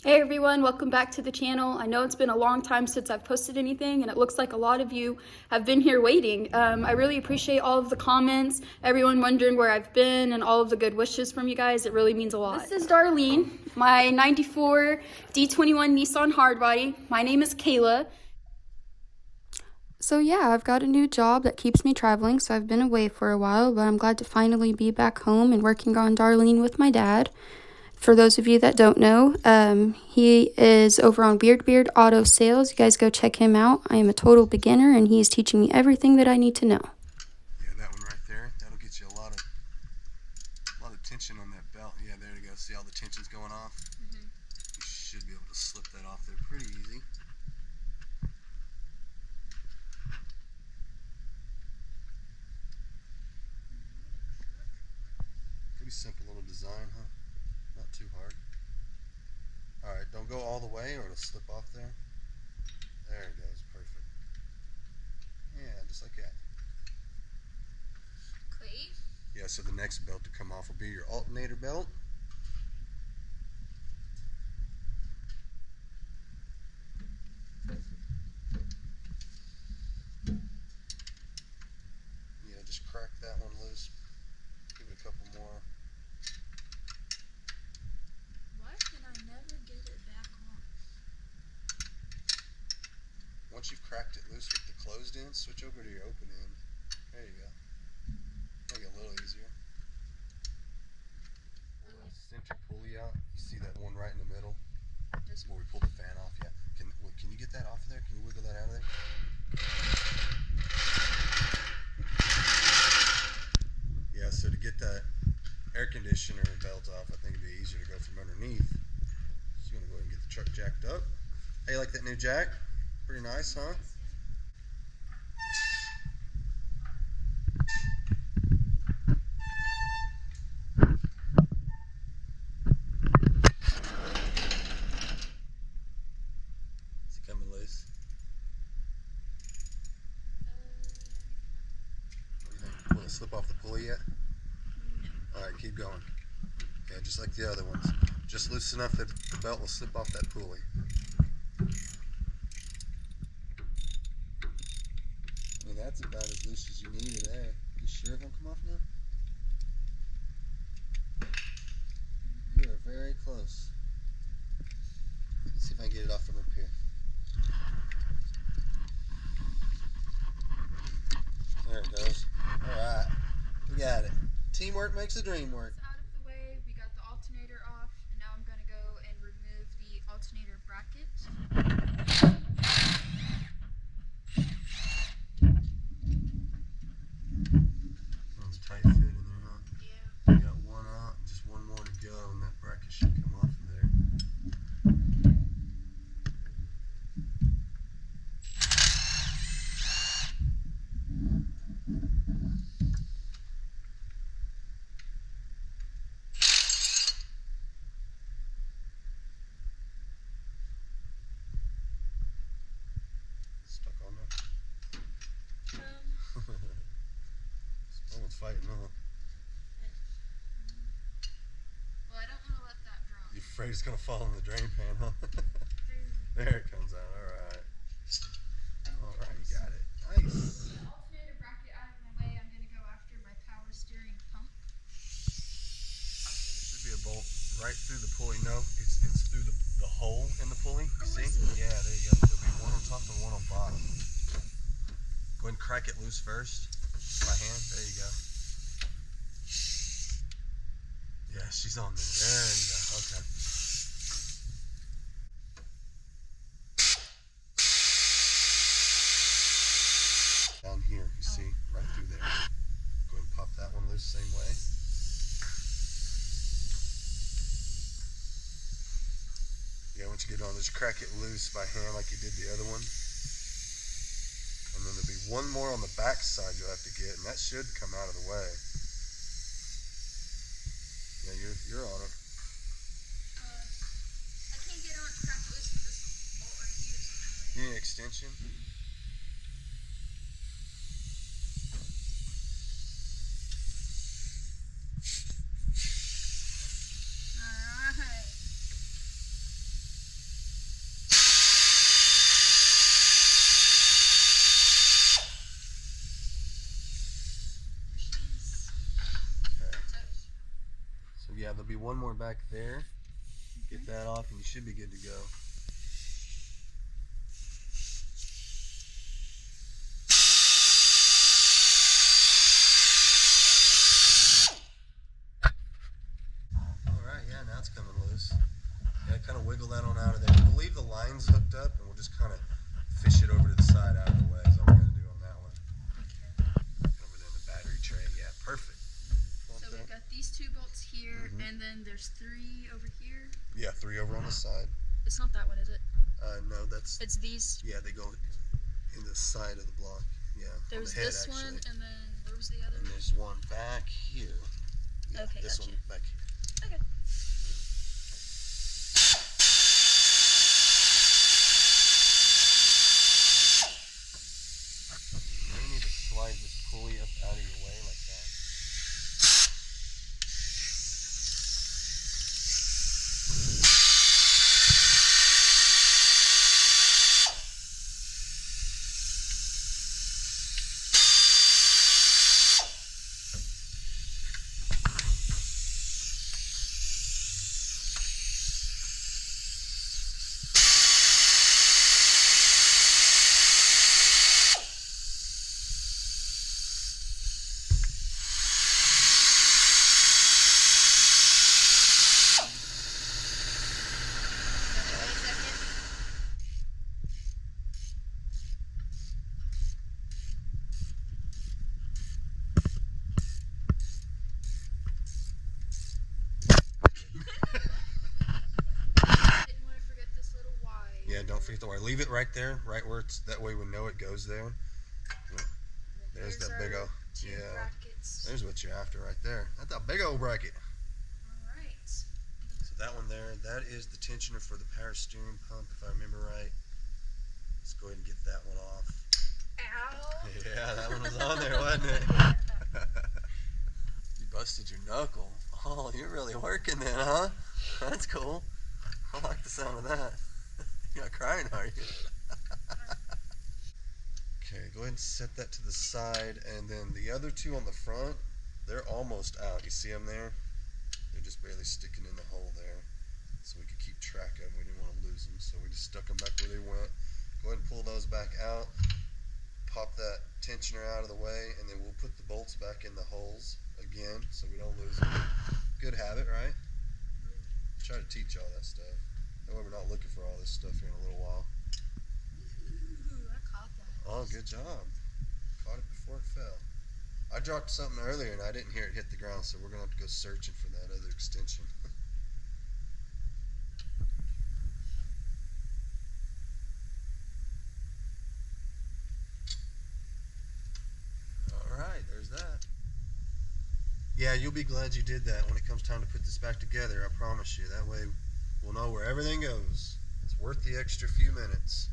Hey everyone, welcome back to the channel. I know it's been a long time since I've posted anything and it looks like a lot of you have been here waiting. I really appreciate all of the comments, everyone wondering where I've been, and all of the good wishes from you guys. It really means a lot. This is Darlene, my 94 D21 Nissan Hardbody. My name is Kayla. So yeah, I've got a new job that keeps me traveling, so I've been away for a while, but I'm glad to finally be back home and working on Darlene with my dad. For those of you that don't know, he is over on Weird Beard Auto Sales. You guys go check him out. I am a total beginner, and he is teaching me everything that I need to know. Yeah, that one right there. That'll get you a lot of tension on that belt. Yeah, there you go. See all the tension's going off? You should be able to slip that off there pretty easy. Pretty simple little design, huh? Not too hard. Alright, don't go all the way or it'll slip off there. There it goes, perfect. Yeah, just like that. Great. Yeah, so the next belt to come off will be your alternator belt. Yeah, just crack that one loose. Give it a couple more. Why can I never get it back on? Once you've cracked it loose with the closed end, switch over to your open end. There you go. Make it a little easier. Pull that center pulley out. You see that one right in the middle? This is where we pull the fan off. Yeah. Can you get that off of there? Can you wiggle that out of there? Yeah. So to get that air conditioner belt off, I think it'd be easier to go from underneath. So you're gonna go ahead and get the truck jacked up. Hey, you like that new jack? Pretty nice, huh? Is it coming loose? What do you think? Will it slip off the pulley yet? No. Alright, keep going. Yeah, just like the other ones. Just loose enough that the belt will slip off that pulley. I mean, that's about as loose as you need it there. You sure it won't come off now? You are very close. Let's see if I can get it off from up here. There it goes. Alright, we got it. Teamwork makes the dream work. It's out of the way. We got the alternator off, and now I'm going to go and remove the alternator bracket. That's a tight fit in there, huh? Yeah. You got one out, just one more to go, and that bracket should come off of there. Stuck on there. Someone's fighting, huh? Well, I don't want to let that drop. You afraid it's gonna fall in the drain pan, huh? There it comes out. Alright. Alright, you got it. Nice. The alternator bracket out of my way, I'm going to go after my power steering pump. There should be a bolt right through the pulley. No, it's through the hole in the pulley. You see? Yeah, there you go. There'll be one on top and one on bottom. Go ahead and crack it loose first by hand. There you go. Yeah, she's on there. There you go. Okay. Down here, you see? Right through there. Go ahead and pop that one loose same way. Yeah, once you get on, just crack it loose by hand like you did the other one. And then there'll be one more on the back side you'll have to get, and that should come out of the way. Yeah, you're on it. I can't get on to crack loose with this bolt right here. You need an extension? Alright. there'll be one more back there. Get that off and you should be good to go. Alright, yeah, now it's coming loose. Yeah, kind of wiggle that on out of there. We'll leave the lines hooked up and we'll just kind of fish it over to the side out of the way. Is all we're going to do on that one. Over there in the battery tray. Yeah, perfect. So we've got these 2 bolts here, and then there's 3 over here. Yeah, 3 over on the side. It's not that one, is it? No, that's... It's these. Yeah, they go in the side of the block. Yeah, There's on the head, this actually. one, and then where was the other And one? there's one back here. Yeah, Okay, this gotcha. one back here. Okay. You need to slide this pulley up out of your way like that. Didn't want to forget this little wire. Yeah, don't forget the wire. Leave it right there, right where it's, that way we know it goes there. There's that big old, 2 yeah. brackets. There's what you're after right there. That's a big old bracket. Alright. So that one there, that is the tensioner for the power steering pump, if I remember right. Let's go ahead and get that one off. Ow! Yeah, that one was on there, wasn't it? You busted your knuckle. Oh, you're really working then, huh? That's cool. I like the sound of that. You're not crying, are you? Okay, go ahead and set that to the side, and then the other 2 on the front, they're almost out. You see them there? They're just barely sticking in the hole there, so we could keep track of them. We didn't want to lose them, so we just stuck them back where they went. Go ahead and pull those back out. Pop that tensioner out of the way, and then we'll put the bolts back in the holes again, so we don't lose them. Good habit, right? Try to teach all that stuff. That way we're not looking for all this stuff here in a little while. Ooh, I caught that. Oh, good job. Caught it before it fell. I dropped something earlier and I didn't hear it hit the ground, so we're going to have to go searching for that other extension. Alright, there's that. Yeah, you'll be glad you did that when it comes time to put this back together, I promise you. That way we'll know where everything goes. It's worth the extra few minutes.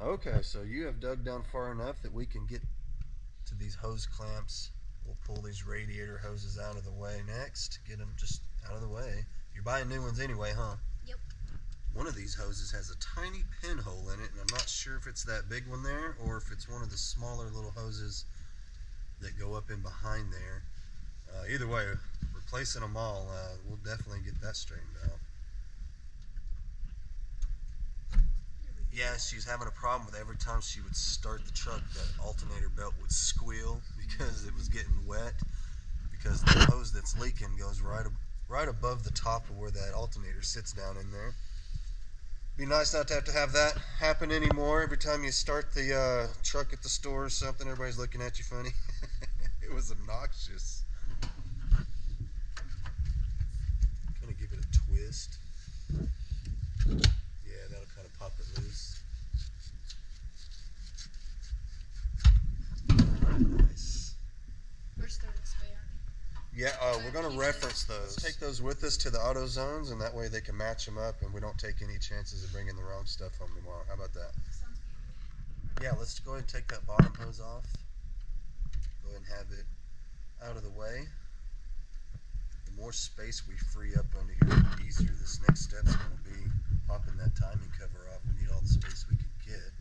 Okay, so you have dug down far enough that we can get to these hose clamps. We'll pull these radiator hoses out of the way next. Get them just out of the way. You're buying new ones anyway, huh? Yep. One of these hoses has a tiny pinhole in it, and I'm not sure if it's that big one there or if it's one of the smaller little hoses that go up in behind there. Either way, replacing them all, we'll definitely get that straightened out. Yeah, she's having a problem with every time she would start the truck, that alternator belt would squeal because it was getting wet, because the hose that's leaking goes right above the top of where that alternator sits down in there. Be nice not to have that happen anymore. Every time you start the truck at the store or something, everybody's looking at you funny. It was obnoxious. Kind of give it a twist. Yeah, that'll kind of pop it loose. Nice. We're still this way, aren't we? Yeah, we're going to reference those. Take those with us to the auto zones, and that way they can match them up, and we don't take any chances of bringing the wrong stuff home tomorrow. How about that? Sounds beautiful. Yeah, let's go ahead and take that bottom hose off. Go ahead and have it out of the way. The more space we free up under here, the easier this next step's going to be. Popping that timing cover off, we need all the space we can get.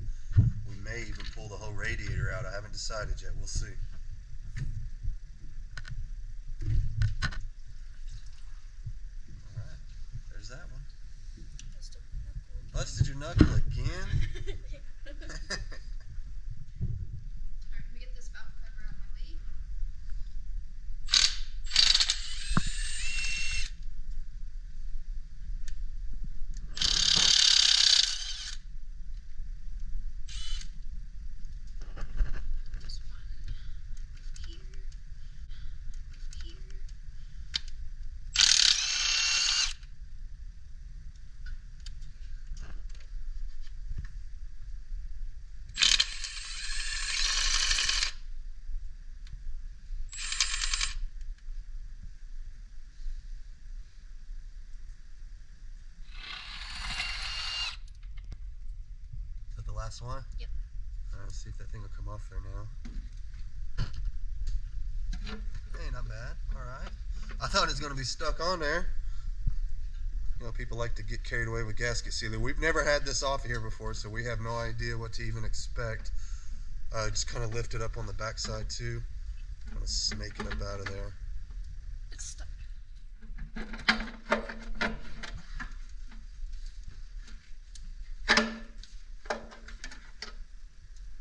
We may even pull the whole radiator out. I haven't decided yet. We'll see. knuckle again? Alright, let me get this valve cover out of my way. This one over here. Over here. Is that the last one? Yep. Alright, let's see if that thing will come off there now. Hey, not bad. Alright. I thought it was going to be stuck on there. You know, people like to get carried away with gasket sealer. We've never had this off here before, so we have no idea what to even expect. Just kind of lift it up on the backside too. Kind of snake it up out of there. It's stuck.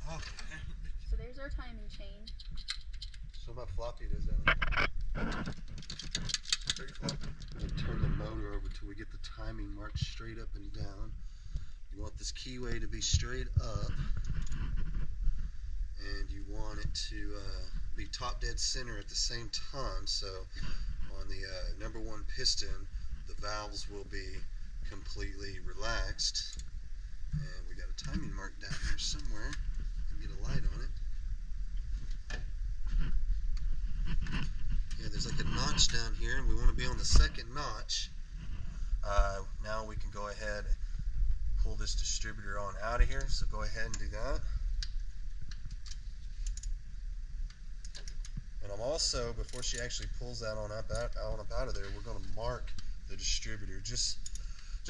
Oh, So there's our timing chain. so how floppy it is down there. Very floppy. I'm gonna turn the motor over till we get the timing marked straight up and down. You want this keyway to be straight up, and you want it to be top dead center at the same time. So on the number one piston, the valves will be completely relaxed, and we got a timing mark down here somewhere. Get a light on it. Yeah, there's like a notch down here, and we want to be on the second notch. Now we can go ahead and pull this distributor on out of here, so go ahead and do that. And I'm also, before she actually pulls that on up out of there, we're going to mark the distributor just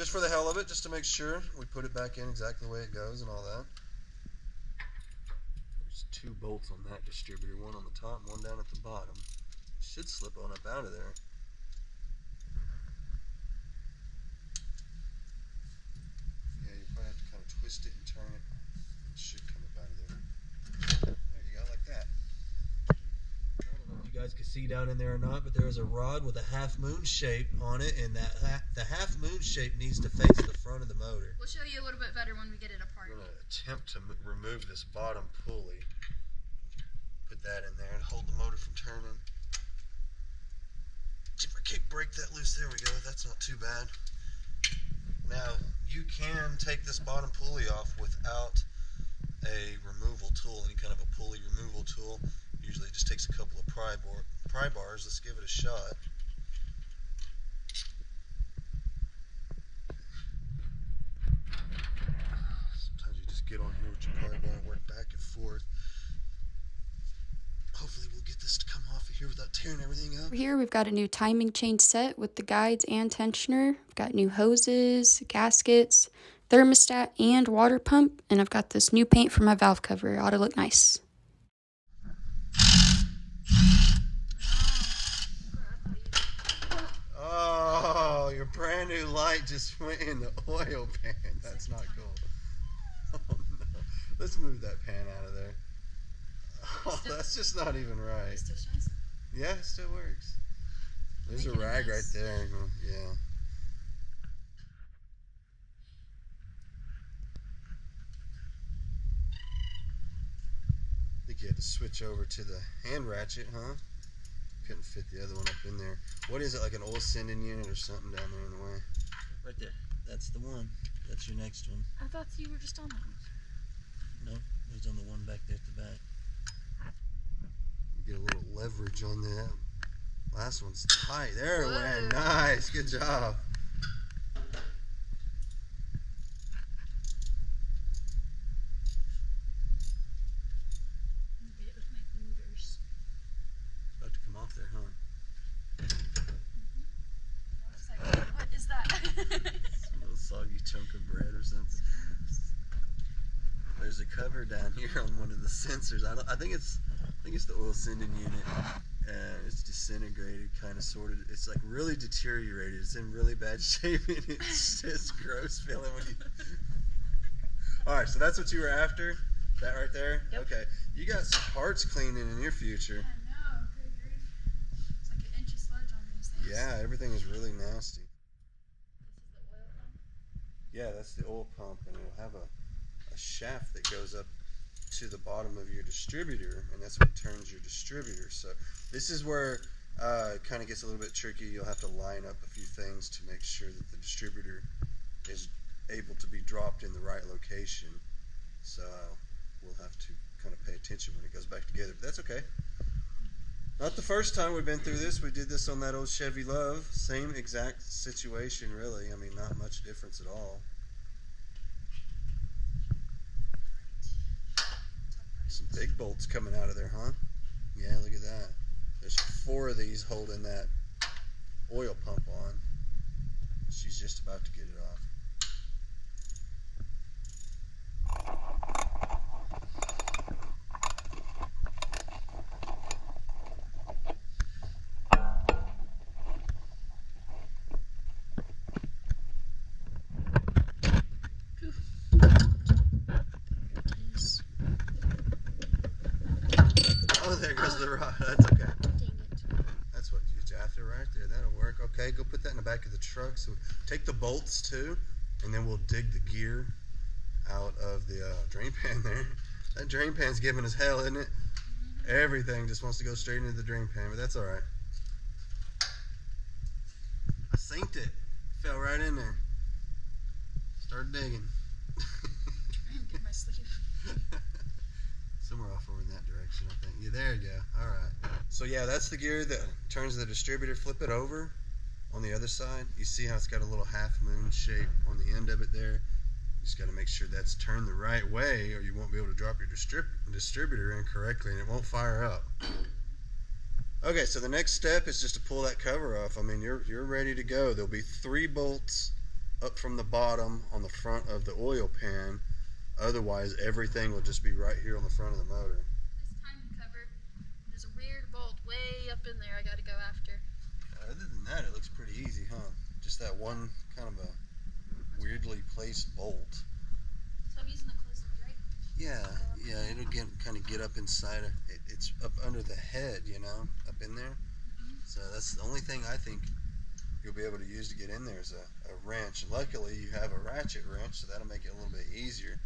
for the hell of it, just to make sure we put it back in exactly the way it goes and all that. There's 2 bolts on that distributor, one on the top and one down at the bottom. It should slip on up out of there. Yeah, you probably have to kind of twist it and turn it. It should come up out of there. There you go, like that. I don't know if you guys can see down in there or not, but there is a rod with a half moon shape on it, and that the half moon shape needs to face the front of the motor. We'll show you a little bit better when we get it apart. I'm going to attempt to remove this bottom pulley. Put that in there and hold the motor from turning. Break that loose. There we go. That's not too bad. Now, you can take this bottom pulley off without a removal tool, any kind of a pulley removal tool. Usually it just takes a couple of pry bars. Let's give it a shot. Sometimes you just get on here with your pry bar and work back and forth. Hopefully we'll get this to come off of here without tearing everything up. Over here we've got a new timing chain set with the guides and tensioner. We've got new hoses, gaskets, thermostat, and water pump. And I've got this new paint for my valve cover. It ought to look nice. Oh, your brand new light just went in the oil pan. That's not cool. Oh no. Let's move that pan out of there. Oh, that's just not even right. It still shines. Yeah, it still works. There's a Making a rag right mess. there. Yeah. I think you had to switch over to the hand ratchet, huh? Couldn't fit the other one up in there. What is it, like an oil sending unit or something down there in the way? Right there. That's the one. That's your next one. I thought you were just on that one. No, it was on the one back there at the back. You get a little leverage on that. Last one's tight. There it went. Nice. Good job. Get it with my fingers. It's about to come off there, huh? I was like, what is that? Some little soggy chunk of bread or something. There's a cover down here on one of the sensors. I think it's the oil sending unit. It's disintegrated, kind of, sort of. It's like really deteriorated. It's in really bad shape, and it's just gross feeling when you All right, so that's what you were after? That right there? Yep. Okay. You got some parts cleaning in your future. I know, good grief. It's like an inch of sludge on these things. Yeah, everything is really nasty. This is the oil pump. Yeah, that's the oil pump, and it'll have a shaft that goes up to the bottom of your distributor, and that's what turns your distributor. So this is where it kind of gets a little bit tricky. You'll have to line up a few things to make sure that the distributor is able to be dropped in the right location. So we'll have to kind of pay attention when it goes back together, but that's okay. Not the first time we've been through this. We did this on that old Chevy Love. Same exact situation, really. I mean, not much difference at all. Some big bolts coming out of there, huh? Yeah, look at that. There's 4 of these holding that oil pump on. She's just about to get it off. Oh, there goes the rod. That's okay. Dang it. That's what you after right there. That'll work. Okay, go put that in the back of the truck. So take the bolts too, and then we'll dig the gear out of the drain pan there. That drain pan's giving us hell, isn't it? Everything just wants to go straight into the drain pan, but that's all right. I synced it. Fell right in there. Started digging. I didn't get my sleeve. Somewhere off over in that direction, I think. Yeah, there you go. All right. So yeah, that's the gear that turns the distributor. Flip it over on the other side. You see how it's got a little half moon shape on the end of it there? You just got to make sure that's turned the right way, or you won't be able to drop your distributor in correctly, and it won't fire up. Okay, so the next step is just to pull that cover off. I mean, you're ready to go. There'll be 3 bolts up from the bottom on the front of the oil pan. Otherwise, everything will just be right here on the front of the motor. This timing cover, there's a weird bolt way up in there I gotta go after. Other than that, it looks pretty easy, huh? Just that one kind of a weirdly placed bolt. So I'm using the close one, right? Yeah, it'll kind of get up inside of it. It's up under the head, you know, up in there. So that's the only thing I think you'll be able to use to get in there is a wrench. And luckily, you have a ratchet wrench, so that'll make it a little bit easier.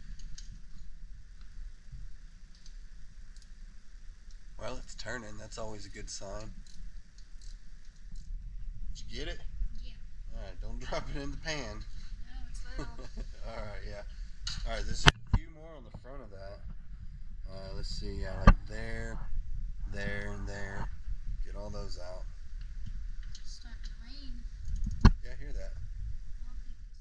Well, it's turning. That's always a good sign. Did you get it? Yeah. Alright, don't drop it in the pan. No, it's little. Alright, yeah. Alright, there's a few more on the front of that. Let's see, yeah, like there, and there. Get all those out. It's starting to rain. Yeah, I hear that. I don't think this.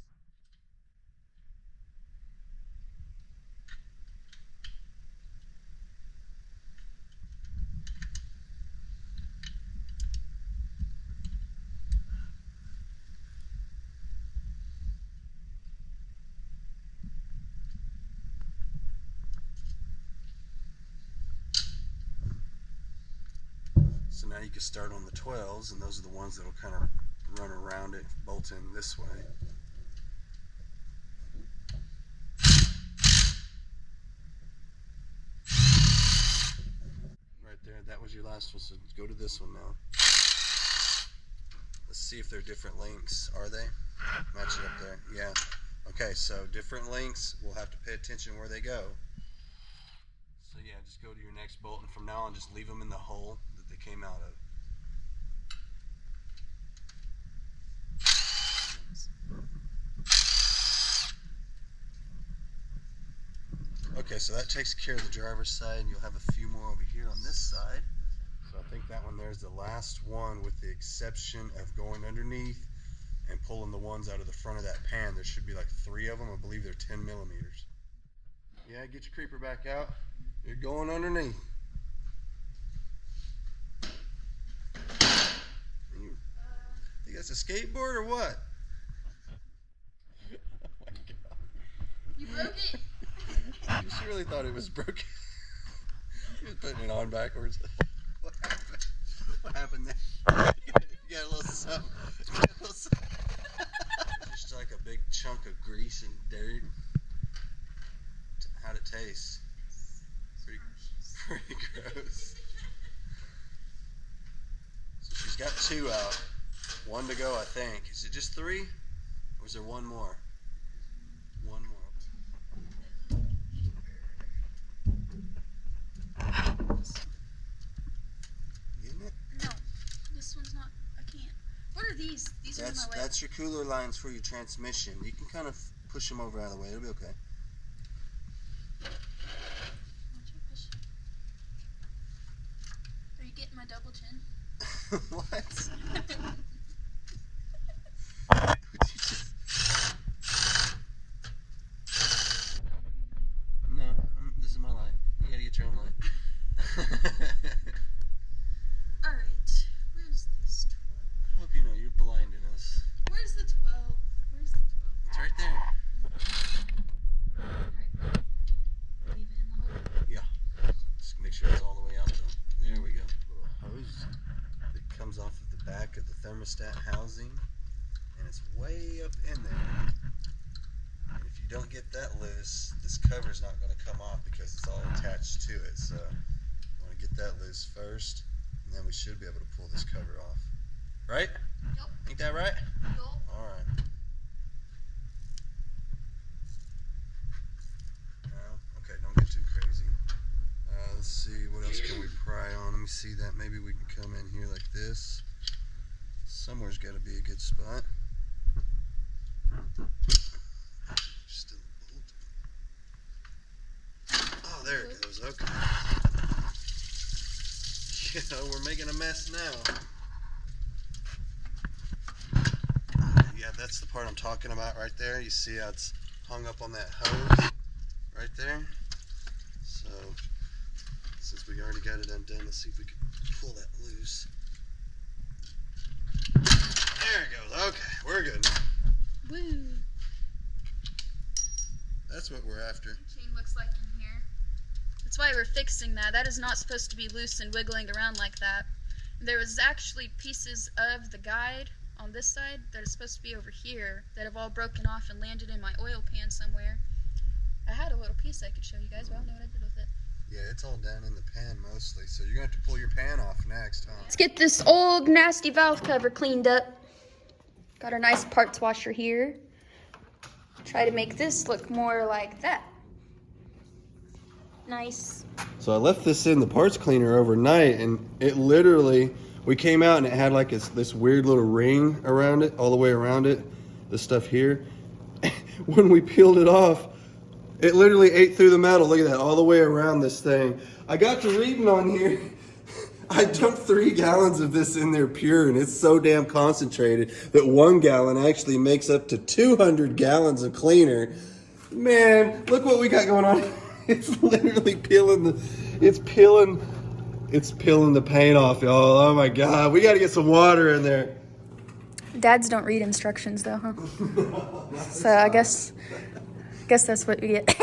So now you can start on the 12s, and those are the ones that will kind of run around it, bolt in this way. Right there, that was your last one, so go to this one now. Let's see if they're different lengths. Are they? Match it up there. Yeah. Okay, so different lengths, we'll have to pay attention where they go. So yeah, just go to your next bolt, and from now on, just leave them in the hole that they came out of. Okay, so that takes care of the driver's side, and you'll have a few more over here on this side. So I think that one there's the last one, with the exception of going underneath and pulling the ones out of the front of that pan. There should be like 3 of them. I believe they're 10 millimeters. Yeah, get your creeper back out. You're going underneath. You got a skateboard or what? Oh my God. You broke it. She really thought it was broken. She was putting it on backwards. What happened? What happened there? You got a little something. You got a little something. Just like a big chunk of grease and dirt. Got 2 out. 1 to go, I think. Is it just 3? Or is there 1 more? 1 more. Getting it? No, this one's not. I can't. What are these? These are in my way. That's your cooler lines for your transmission. You can kind of push them over out of the way. It'll be okay. Why'd you push it? Are you getting my double chin? What? No, this is my light. You gotta get your own light. Alright, where's this 12? I hope you know you're blinding us. Where's the 12? Where's the 12? It's right there. Alright. Leave it in the hole. Yeah. Just make sure it's all the way out though. There we go. Little hose that comes off of the back of the thermostat housing, and it's way up in there. And if you don't get that loose, this cover's not going to come off because it's all attached to it. So I want to get that loose first, and then we should be able to pull this cover off. Right? Yup. Ain't that right? Yup. All right. Okay, don't get too crazy. Let's see, what else can we pry on? Let me see that. Maybe we can come in here like this. Somewhere's got to be a good spot. Still bolt. Oh, there it goes. Okay. Yeah, we're making a mess now. Yeah, that's the part I'm talking about right there. You see how it's hung up on that hose right there? So, since we already got it undone, let's see if we can pull that loose. There it goes. Okay, we're good. Woo. That's what we're after. Chain looks like in here. That's why we're fixing that. That is not supposed to be loose and wiggling around like that. There was actually pieces of the guide on this side that is supposed to be over here that have all broken off and landed in my oil pan somewhere. I had a little piece I could show you guys, but I don't know what I did with it. Yeah, it's all down in the pan mostly, so you're going to have to pull your pan off next, huh? Let's get this old nasty valve cover cleaned up. Got our nice parts washer here. Try to make this look more like that. Nice. So I left this in the parts cleaner overnight, and it literally, we came out and it had like this weird little ring around it, all the way around it, this stuff here. When we peeled it off, it literally ate through the metal. Look at that, all the way around this thing. I got to reading on here. I dumped 3 gallons of this in there pure, and it's so damn concentrated that 1 gallon actually makes up to 200 gallons of cleaner. Man, look what we got going on. It's literally peeling the paint off, y'all. Oh my God, we got to get some water in there. Dads don't read instructions though, huh? So I guess that's what we get.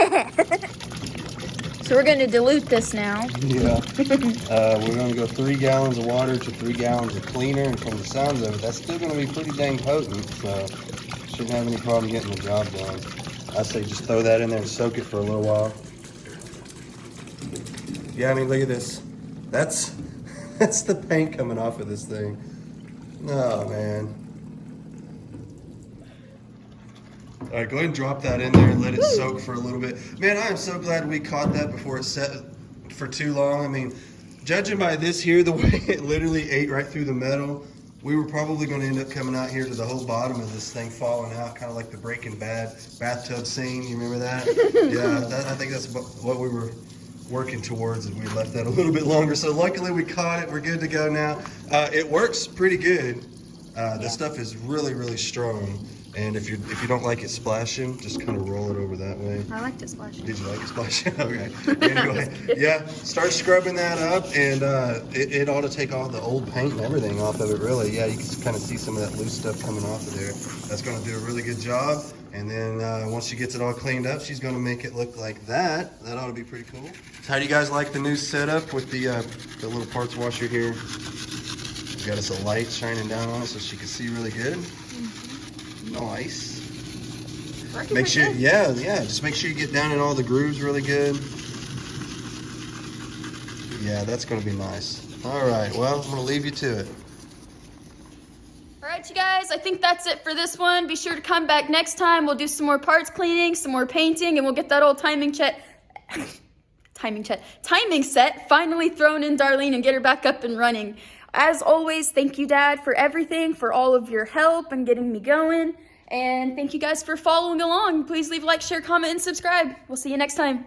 So we're going to dilute this now. Yeah. We're going to go 3 gallons of water to 3 gallons of cleaner, and from the sounds of it, that's still going to be pretty dang potent, so shouldn't have any problem getting the job done. I say just throw that in there and soak it for a little while. Yeah, I mean, look at this. That's the paint coming off of this thing. Oh, man. All right, go ahead and drop that in there and let it soak for a little bit. Man, I am so glad we caught that before it set for too long. I mean, judging by this here, the way it literally ate right through the metal, we were probably going to end up coming out here to the whole bottom of this thing falling out, kind of like the Breaking Bad bathtub scene. You remember that? Yeah, I think that's what we were working towards, and we left that a little bit longer. So luckily we caught it. We're good to go now. It works pretty good. The stuff is really, really strong. And if you don't like it splashing, just kind of roll it over that way. I like to splash. Did you like it splashing? Okay. Anyway, yeah, start scrubbing that up, and it ought to take all the old paint and everything off of it, really. Yeah, you can kind of see some of that loose stuff coming off of there. That's going to do a really good job. And then once she gets it all cleaned up, she's going to make it look like that. That ought to be pretty cool. How do you guys like the new setup with the little parts washer here? It's got us a light shining down on it so she can see really good. Nice. Make sure, yeah, just make sure you get down in all the grooves really good. Yeah, that's going to be nice. All right, well, I'm going to leave you to it. right, you guys, I think that's it for this one. Be sure to come back next time. We'll do some more parts cleaning, some more painting, and we'll get that old timing set finally thrown in Darlene and get her back up and running. As always, thank you, Dad, for everything, for all of your help and getting me going. And thank you guys for following along. Please leave a like, share, comment, and subscribe. We'll see you next time.